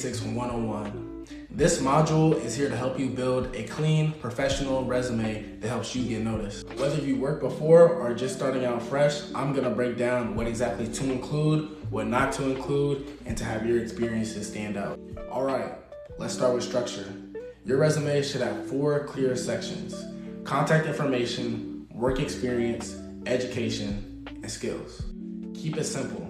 Basics 101. This module is here to help you build a clean, professional resume that helps you get noticed. Whether you worked before or just starting out fresh, I'm gonna break down what exactly to include, what not to include, and to have your experiences stand out. All right, let's start with structure. Your resume should have 4 clear sections: contact information, work experience, education, and skills. Keep it simple.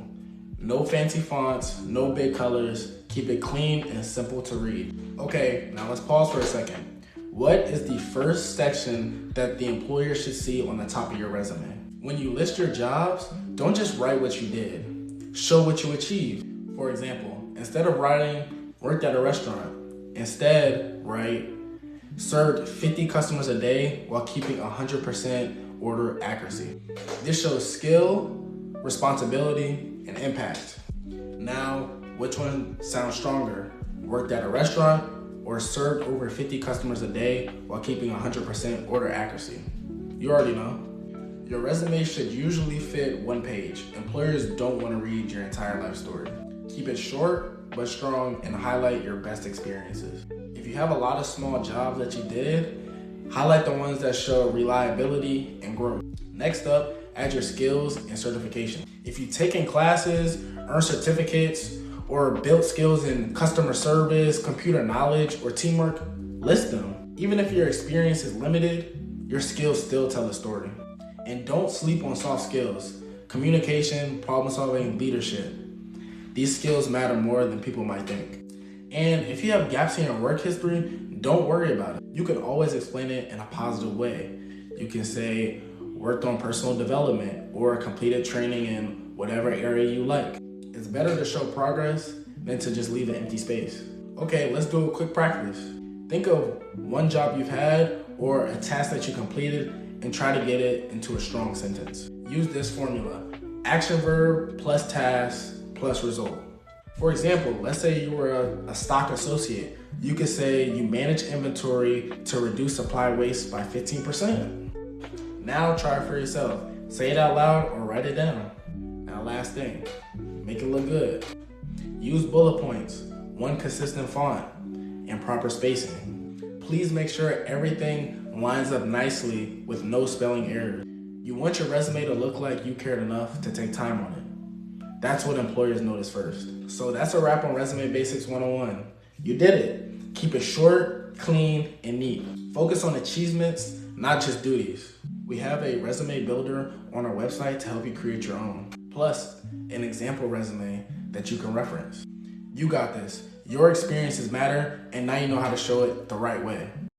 No fancy fonts, no big colors. Keep it clean and simple to read. Okay, now let's pause for a second. What is the first section that the employer should see on the top of your resume? When you list your jobs, don't just write what you did. Show what you achieved. For example, instead of writing worked at a restaurant, instead write served 50 customers a day while keeping 100% order accuracy. This shows skill, responsibility, and impact. Now, which one sounds stronger? Worked at a restaurant or served over 50 customers a day while keeping 100% order accuracy? You already know. Your resume should usually fit 1 page. Employers don't want to read your entire life story. Keep it short but strong and highlight your best experiences. If you have a lot of small jobs that you did, highlight the ones that show reliability and growth. Next up, add your skills and certification. If you've taken classes, earned certificates, or built skills in customer service, computer knowledge, or teamwork, list them. Even if your experience is limited, your skills still tell a story. And don't sleep on soft skills: communication, problem solving, leadership. These skills matter more than people might think. And if you have gaps in your work history, don't worry about it. You can always explain it in a positive way. You can say, worked on personal development or completed training in whatever area you like. It's better to show progress than to just leave an empty space. Okay, let's do a quick practice. Think of one job you've had or a task that you completed and try to get it into a strong sentence. Use this formula: action verb plus task plus result. For example, let's say you were a stock associate. You could say you manage inventory to reduce supply waste by 15%. Now try it for yourself. Say it out loud or write it down. Now last thing, make it look good. Use bullet points, 1 consistent font, and proper spacing. Please make sure everything lines up nicely with no spelling errors. You want your resume to look like you cared enough to take time on it. That's what employers notice first. So that's a wrap on Resume Basics 101. You did it. Keep it short, clean, and neat. Focus on achievements, not just duties. We have a resume builder on our website to help you create your own, plus an example resume that you can reference. You got this. Your experiences matter, and now you know how to show it the right way.